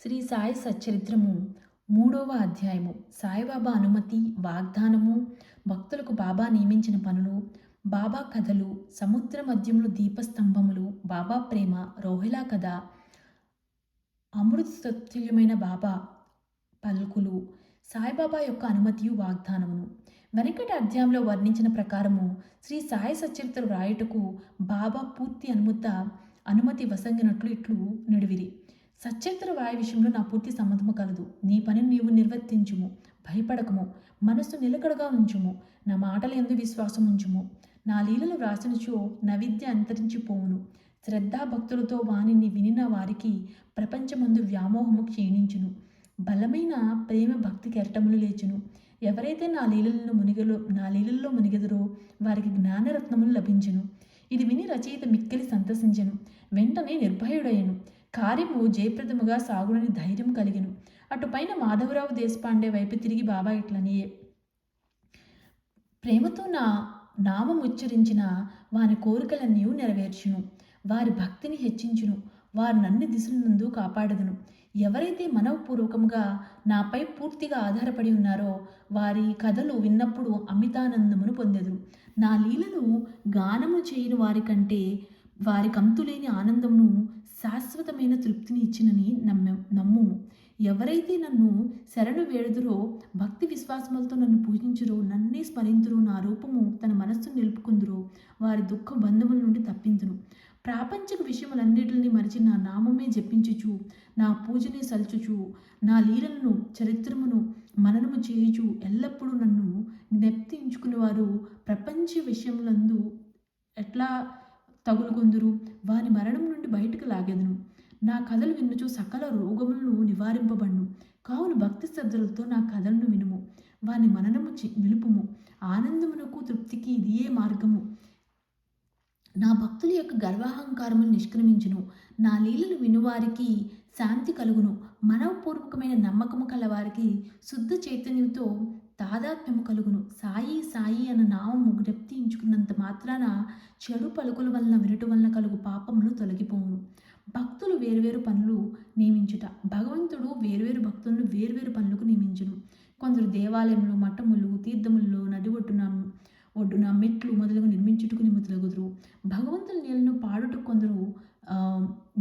శ్రీ సాయి సచ్చరిత్రము 3వ అధ్యాయము. సాయిబాబా అనుమతి, వాగ్దానము, భక్తులకు బాబా నియమించిన పనులు, బాబా కథలు, సముద్ర మధ్యంలో దీపస్తంభములు, బాబా ప్రేమ, రోహిలా కథ, అమృతతుల్యమైన బాబా పలుకులు, సాయిబాబా యొక్క అనుమతియు వాగ్దానమును. వెనకటి అధ్యాయంలో వర్ణించిన ప్రకారము శ్రీ సాయి సచ్చరిత్ర వ్రాయుటకు బాబా పూర్తి అనుమతి వసంగినట్లు ఇట్లు నిడివిరి. సచ్చరిత్ర వ్రాయ విషయంలో నా పూర్తి సమ్మతము కలదు. నీ పనిని నీవు నిర్వర్తించుము, భయపడకము, మనస్సు నిలకడగా ఉంచుము, నా మాటల యందు విశ్వాసం ఉంచుము. నా లీలలు వ్రాసినచో నా విద్య అంతరించిపోవును. శ్రద్ధాభక్తులతో వానిని వినిన వారికి ప్రపంచమందు వ్యామోహము క్షీణించును. బలమైన ప్రేమ భక్తి కెరటములు లేచును. ఎవరైతే నా లీలల్లో మునిగెదరో వారికి జ్ఞానరత్నములు లభించును. ఇది విని రచయిత మిక్కిలి సంతసించెను. వెంటనే నిర్భయుడయ్యను. కార్యము జయప్రదముగా సాగునని ధైర్యం కలిగెను. అటుపైన మాధవరావు దేశపాండే వైపు తిరిగి బాబా ఇట్లనియే, ప్రేమతో నా నామం ఉచ్చరించిన వారి కోరికలన్నీ నెరవేర్చును. వారి భక్తిని హెచ్చించును. వారు నన్ను దిశల నందు కాపాడదును. ఎవరైతే మనఃపూర్వకంగా నాపై పూర్తిగా ఆధారపడి ఉన్నారో వారి కథలు విన్నప్పుడు అమితానందమును పొందెదరు. నా లీలలు గానము చేయని వారి కంటే వారి కంతులేని ఆనందమును, శాశ్వతమైన తృప్తిని ఇచ్చినని నమ్ము. ఎవరైతే నన్ను శరణు వేడుదురో, భక్తి విశ్వాసములతో నన్ను పూజించురో, నన్నే స్మరింతురో, నా రూపము తన మనస్సును నిలుపుకుందురో వారి దుఃఖ బంధముల నుండి తప్పింతును. ప్రాపంచిక విషయములన్నిటిని మరిచి నా నామమే జపించుచు, నా పూజనే సల్చుచు, నా లీలలను చరిత్రమును మననము చేయుచు ఎల్లప్పుడూ నన్ను జ్ఞప్తించుకుని వారు ప్రపంచ విషయములందు ఎట్లా తగులుకొందురు, వారి మరణం నుండి బయటకు లాగెదను. నా కథలు వినుచు సకల రోగములను నివారింపబడును. కావున భక్తి శ్రద్ధలతో నా కథలను వినుము, వాని మననము నిలుపుము. ఆనందమునకు తృప్తికి ఇదియే మార్గము. నా భక్తుల యొక్క గర్వాహంకారములు నిష్క్రమించును. నా లీలలు వినువారికి శాంతి కలుగును. మనఃపూర్వకమైన నమ్మకము కలవారికి శుద్ధ చైతన్యంతో తాదాత్మ్యము కలుగును. సాయి సాయి అన్న నామము జ్ఞప్తించుకున్నంత మాత్రాన చెడు పలుకుల వలన వినటం వలన కలుగు పాపములు తొలగిపోవును. భక్తులు వేరువేరు పనులు నియమించుట. భగవంతుడు వేరువేరు భక్తులను వేరువేరు పనులకు నియమించును. కొందరు దేవాలయంలో, మఠములు, తీర్థముల్లో, నది ఒడ్డున మెట్లు మొదలుగా నిర్మించుటకు నిమిత్తులగుదురు. భగవంతుని నీళ్లను పాడుటకు కొందరు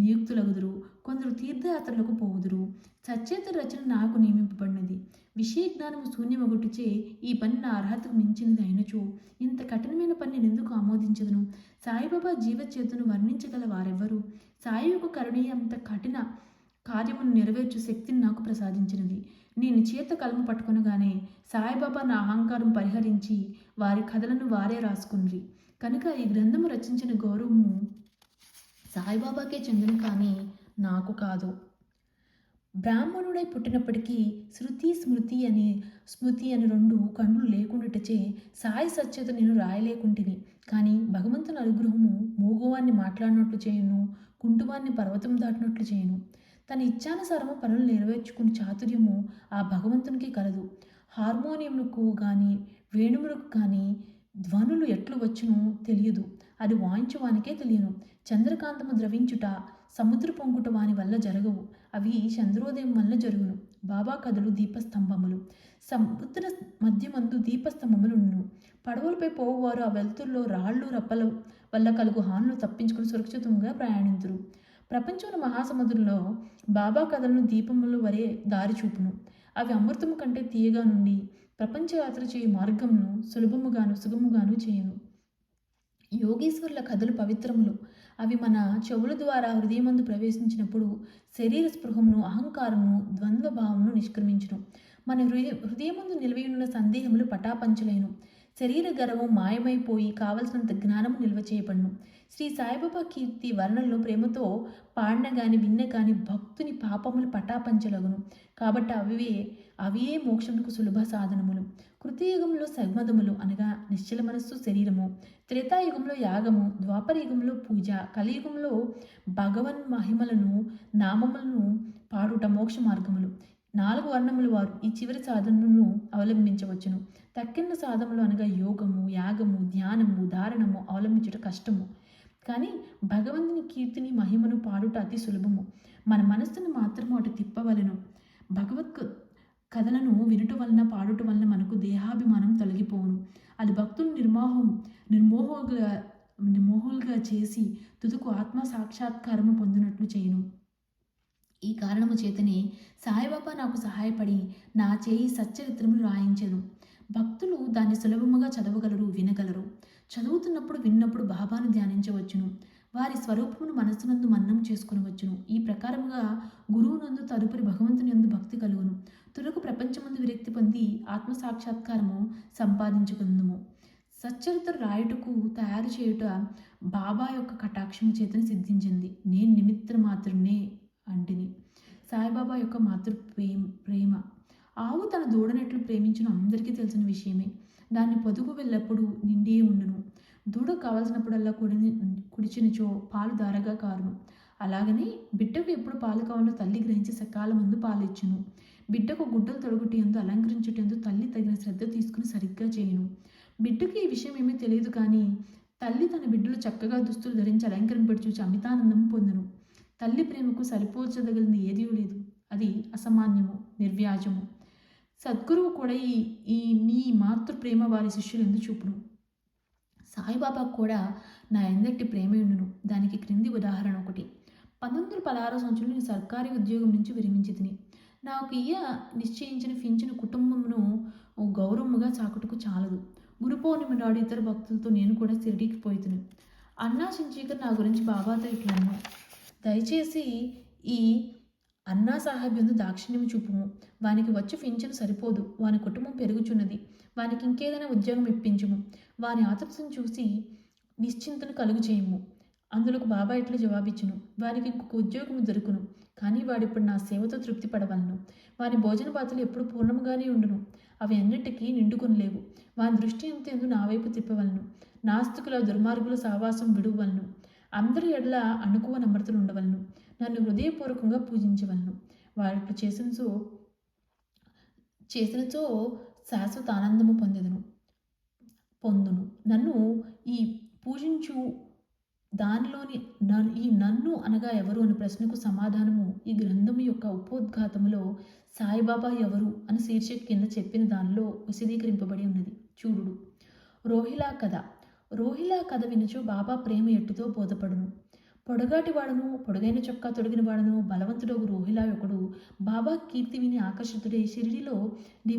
నియుక్తులగుదురు. కొందరు తీర్థయాత్రలకు పోవుదురు. సచేత రచన నాకు నియమింపబడినది. విషయ జ్ఞానము శూన్యమగుటిచే ఈ పని నా అర్హతకు మించినది అయినచో ఇంత కఠినమైన పని నేను ఎందుకు ఆమోదించదును? సాయిబాబా జీవచేతును వర్ణించగల వారెవ్వరు? సాయి యొక్క కరుణీయ అంత కఠిన కార్యమును నెరవేర్చు శక్తిని నాకు ప్రసాదించినది. నేను చేత కలము పట్టుకొనగానే సాయిబాబా నా అహంకారం పరిహరించి వారి కథలను వారే రాసుకుని, కనుక ఈ గ్రంథము రచించిన గౌరవము సాయిబాబాకే చెందును, కానీ నాకు కాదు. బ్రాహ్మణుడై పుట్టినప్పటికీ స్మృతి అని రెండు కండ్లు లేకుండాటచే సాయి సత్యత నేను రాయలేకుంటిని. కానీ భగవంతుని అనుగ్రహము మూగవాన్ని మాట్లాడినట్లు చేయును, కుంటువాన్ని పర్వతం దాటినట్లు చేయును. తన ఇచ్ఛానుసారము పనులు నెరవేర్చుకుని చాతుర్యము ఆ భగవంతునికి కలదు. హార్మోనియంకు కానీ వేణుములకు కానీ ధ్వనులు ఎట్లు వచ్చునో తెలియదు. అది వాయించువానికే తెలియను. చంద్రకాంతము ద్రవించుట, సముద్ర పొంగుట వాని వల్ల జరగవు. అవి చంద్రోదయం వల్ల జరుగును. బాబా కథలు దీపస్తంభములు. సముద్ర మధ్యమందు దీపస్తంభములును. పడవలపై పోవువారు ఆ వెలుతురులో రాళ్ళు రప్పల వల్ల కలుగు హానులు తప్పించుకుని సురక్షితంగా ప్రయాణింతురు. ప్రపంచంలో మహాసముద్రంలో బాబా కథలను దీపముల వరే దారి చూపును. అవి అమృతము కంటే తీయగా నుండి ప్రపంచయాత్ర చేయు మార్గమును సుగముగాను చేయను. యోగీశ్వరుల కథలు పవిత్రములు. అవి మన చెవుల ద్వారా హృదయమందు ప్రవేశించినప్పుడు శరీర స్పృహమును, అహంకారమును, ద్వంద్వభావమును నిష్క్రమించును. మన హృదయమందు నిలవయున్న సందేహములు పటాపంచలైను. శరీర గర్వం మాయమైపోయి కావలసినంత జ్ఞానము నిల్వ చేయబడును. శ్రీ సాయిబాబా కీర్తి వర్ణనలో ప్రేమతో పాడిన గాని విన్న గాని భక్తుని పాపములు పటాపంచలగును. కాబట్టి అవియే మోక్షములకు సులభ సాధనములు. కృతయుగంలో సగమదములు అనగా నిశ్చల మనస్సు, శరీరము. త్రేతాయుగంలో యాగము, ద్వాపరయుగంలో పూజ, కలియుగంలో భగవన్ మహిమలను నామములను పాడుట మోక్ష మార్గములు. 4 వర్ణముల వారు ఈ చివరి సాధనను అవలంబించవచ్చును. తక్కిన సాధనలు అనగా యోగము, యాగము, ధ్యానము, ధారణము అవలంబించుట కష్టము. కానీ భగవంతుని కీర్తిని మహిమను పాడుట అతి సులభము. మన మనస్సును మాత్రము అటు తిప్పవలెను. భగవత్ కథలను వినుట వలన పాడుట వలన మనకు దేహాభిమానం తొలగిపోవును. అది భక్తులు నిర్మోహులుగా నిర్మోహులుగా చేసి తుదకు ఆత్మ సాక్షాత్కారము పొందినట్లు చేయును. ఈ కారణము చేతనే సాయిబాబా నాకు సహాయపడి నా చేయి సచ్చరిత్రములు రాయించెను. భక్తులు దాన్ని సులభముగా చదవగలరు, వినగలరు. చదువుతున్నప్పుడు విన్నప్పుడు బాబాను ధ్యానించవచ్చును. వారి స్వరూపమును మనస్సునందు మన్నం చేసుకునవచ్చును. ఈ ప్రకారముగా గురువునందు తదుపరి భగవంతుని యందు భక్తి కలుగును. తురకు ప్రపంచమందు విరక్తి పొంది ఆత్మసాక్షాత్కారము సంపాదించుకుందుము. సచ్చరిత్ర రాయుటకు తయారు చేయుట బాబా యొక్క కటాక్షము చేతను సిద్ధించింది. నేను నిమిత్త మాత్రమే అంటిని. సాయిబాబా యొక్క ప్రేమ. ఆవు తన దూడనెట్లు ప్రేమించిన అందరికీ తెలిసిన విషయమే. దాన్ని పొదుగు వెళ్ళప్పుడు నిండియే ఉండును. దూడ కావలసినప్పుడల్లా కుడిచినచో పాలు ధారగా కారును. అలాగనే బిడ్డకు ఎప్పుడు పాలు కావాలో తల్లి గ్రహించి సకాలమందు పాలు ఇచ్చును. బిడ్డకు గుడ్డలు తొడగొట్టేందు అలంకరించుటందు తల్లి తగిన శ్రద్ధ తీసుకుని సరిగ్గా చేయును. బిడ్డకు ఈ విషయం ఏమీ తెలియదు, కానీ తల్లి తన బిడ్డలు చక్కగా దుస్తులు ధరించి అలంకరణ చూచి అమితానందం పొందును. తల్లి ప్రేమకు సరిపోల్చదగినది ఏదీ లేదు. అది అసామాన్యము, నిర్వ్యాజము. సద్గురువు కూడా ఈ నీ మాతృ ప్రేమ వారి శిష్యులందు చూపును. సాయిబాబా కూడా నా ఎందటి ప్రేమ ఉండును. దానికి క్రింది ఉదాహరణ ఒకటి. 1916 సంవత్సరంలో నేను సర్కారీ ఉద్యోగం నుంచి విరమించి తిని నాకు నిశ్చయించిన ఫించిన కుటుంబమును గౌరవముగా చాకుటకు చాలదు. గురు పౌర్ణమి నాడు ఇతర భక్తులతో నేను కూడా షిరిడీకి పోయితును. అన్నా చించీకర్ నా గురించి బాబాతో ఇట్లన్నా, దయచేసి ఈ అన్నా సాహెబ్ యందు దాక్షిణ్యం చూపుము. వానికి వచ్చి ఫించను సరిపోదు. వాని కుటుంబం పెరుగుచున్నది. వానికి ఇంకేదైనా ఉద్యోగం ఇప్పించుము. వాని ఆతృతను చూసి నిశ్చింతను కలుగు చేయము. అందులోకి బాబా ఇట్లు జవాబిచ్చును, వారికి ఇంకొక ఉద్యోగము దొరుకును. కానీ వాడిప్పుడు నా సేవతో తృప్తి పడవలను. వాని భోజన పాత్రలు ఎప్పుడు పూర్ణముగానే ఉండును. అవి అన్నిటికీ నిండుకొనలేవు. వాని దృష్టి ఎంతెందు నా వైపు తిప్పవలను. నాస్తికుల దుర్మార్గుల సావాసం విడువలను. అందరి ఎడల అణుకువ నమ్రతలు ఉండవలను. నన్ను హృదయపూర్వకంగా పూజించవలను. వారిట్లు చేసినచో శాశ్వత ఆనందము పొందును. నన్ను ఈ పూజించు దానిలోని నన్ను అనగా ఎవరు అనే ప్రశ్నకు సమాధానము ఈ గ్రంథము యొక్క ఉపోద్ఘాతములో సాయిబాబా ఎవరు అని శీర్షిక కింద చెప్పిన దానిలో విశదీకరింపబడి ఉన్నది. చూడు. రోహిలా కథ వినుచు బాబా ప్రేమ ఎట్టుతో బోధపడును. పొడగాటి వాడను, పొడుగైన చొక్కా తొడిగిన వాడను, బలవంతుడగు రోహిలా ఒకడు బాబా కీర్తి విని ఆకర్షితుడై షిరిడిలో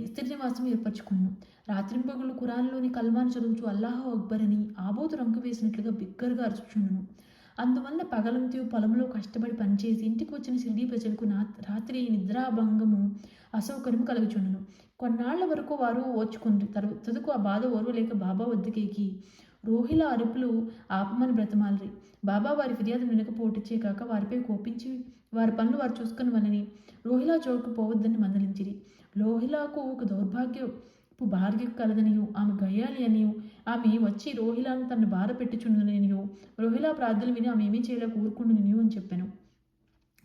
స్థిర నివాసం ఏర్పరచుకున్నాను. రాత్రింపగలు ఖురాన్లోని కల్మాను చదువుచు అల్లాహు అక్బర్ అని ఆబోతు రంకు వేసినట్లుగా బిగ్గరగా అరుచుచుండును. అందువల్ల పగలంతయు పొలంలో కష్టపడి పనిచేసి ఇంటికి వచ్చిన షిరిడీ ప్రజలకు రాత్రి నిద్రాభంగము అసౌకర్యము కలుగుచుండును. కొన్నాళ్ల వరకు వారు ఓర్చుకుంది. తదుకు ఆ బాధ ఓర్వలేక బాబా వద్దకేకి రోహిలా అరుపులు ఆపమని బ్రతమాలి. బాబా వారి ఫిర్యాదు వినకపోవటచ్చే కాక వారిపై కోపించి వారి పనులు వారు చూసుకుని వాళ్ళని రోహిలా చోటుకు పోవద్దని మందలించిరి. రోహిలాకు ఒక దౌర్భాగ్యపు భార్య కలదనియు, ఆమె గయ్యాలి అనియు, ఆమె వచ్చి రోహిలాను తన బాధ పెట్టుచుండనియు, రోహిలా ప్రార్థనలు విని ఆమె ఏమీ చేయలేక ఊరుకుండునియు అని చెప్పాను.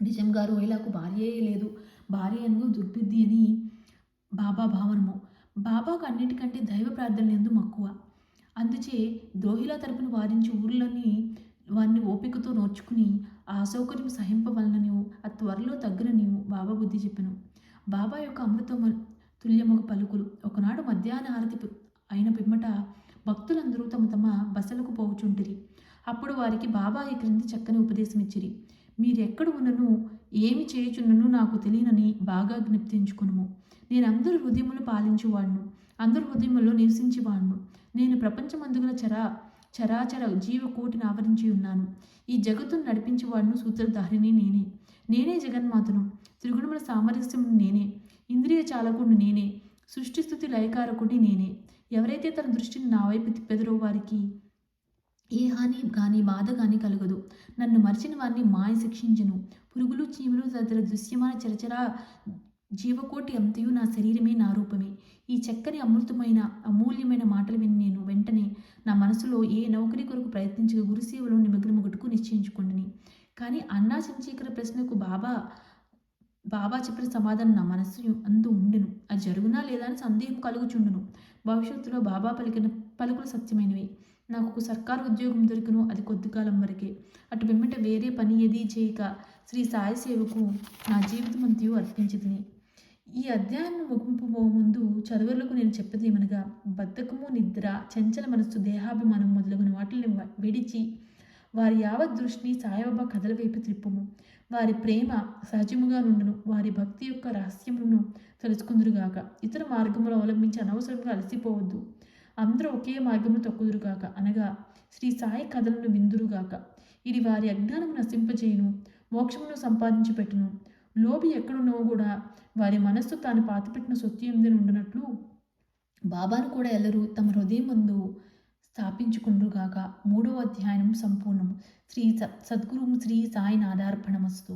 నిజంగా రోహిలాకు భార్యయే లేదు. భార్య అనగా దుర్బుద్ధి అని బాబా భావనము. బాబాకు అన్నిటికంటే దైవ ప్రార్థనలు ఎందు మక్కువ. అందుచే ద్రోహిలా తరపున వారించి ఊర్లని వారిని ఓపికతో నోర్చుకుని ఆ అసౌకర్యం సహింపవలననియు ఆ త్వరలో తగ్గననియు బాబా బుద్ధి చెప్పెను. బాబా యొక్క అమృతము తుల్యముగ పలుకులు. ఒకనాడు మధ్యాహ్న హారతి అయిన పిమ్మట భక్తులందరూ తమ తమ బసలకు పోవుచుంటిరి. అప్పుడు వారికి బాబా ఈ క్రింది చక్కని ఉపదేశం ఇచ్చిరి. మీరెక్కడ ఉన్నను, ఏమి చేయుచున్నను నాకు తెలియనని బాగా జ్ఞప్తించుకును. నేను అందరి హృదయములు పాలించువాడును, అందరి హృదయముల్లో నివసించేవాడును. నేను ప్రపంచమందుగల చరాచర జీవకోటిని ఆవరించి ఉన్నాను. ఈ జగత్తును నడిపించేవాడును, సూత్రధారిని నేనే జగన్మాతను. త్రిగుణముల సామరస్యమును నేనే. ఇంద్రియ చాలకుడిని నేనే. సృష్టి స్థుతి లయకారకుడిని నేనే. ఎవరైతే తన దృష్టిని నా వైపు తిప్పెదరో వారికి ఏ హాని కానీ బాధ కానీ కలగదు. నన్ను మరిచిన వారిని మాయ శిక్షించను. పురుగులు చీమలు తదితర దృశ్యమాన చరచరా జీవకోటి అంతయు నా శరీరమే, నా రూపమే. ఈ చక్కని అమూల్యమైన మాటలు విని నేను వెంటనే నా మనసులో ఏ నౌకరీ కొరకు ప్రయత్నించగా గురుసేవలో నిమగ్నమొగటుకు నిశ్చయించుకుంటుని. కానీ అన్నా సంచీకర ప్రశ్నకు బాబా చెప్పిన సమాధానం నా మనస్సు అందు ఉండెను. అది జరుగునా లేదా అని సందేహం కలుగుచుండును. భవిష్యత్తులో బాబా పలికిన పలుకులు సత్యమైనవి. నాకు ఒక సర్కారు ఉద్యోగం దొరికెను, అది కొద్ది కాలం వరకే. అటు పిమ్మట వేరే పని ఏదీ చేయక శ్రీ సాయి సేవకు నా జీవితమంతయు అర్పించితిని. ఈ అధ్యాయం ముగింపు ముందు చదువులకు నేను చెప్పేదేమనగా, బద్ధకము, నిద్ర, చంచల మనస్సు, దేహాభిమానం మొదలగున వాటిని విడిచి వారి యావత్ దృష్టిని సాయిబాబా కథల వైపు త్రిప్పుము. వారి ప్రేమ సహజముగా నుండును. వారి భక్తి యొక్క రహస్యములను తెలుసుకుందురుగాక. ఇతర మార్గములు అవలంబించి అనవసరంగా అలసిపోవద్దు. అందరూ ఒకే మార్గమును తొక్కుదురుగాక. అనగా శ్రీ సాయి కథలను విందురుగాక. ఇది వారి అజ్ఞానము నశింపజేయును, మోక్షమును సంపాదించి పెట్టును. లోబి ఎక్కడున్నో కూడా వారి మనస్సు తాను పాతిపెట్టిన సొత్తు ఎందు ఉండునట్లు బాబాను కూడా ఎల్లరూ తమ హృదయం ముందు స్థాపించుకుందురుగాక. 3వ అధ్యాయం సంపూర్ణము. శ్రీ సద్గురు శ్రీ సాయి నాదార్పణమస్తు.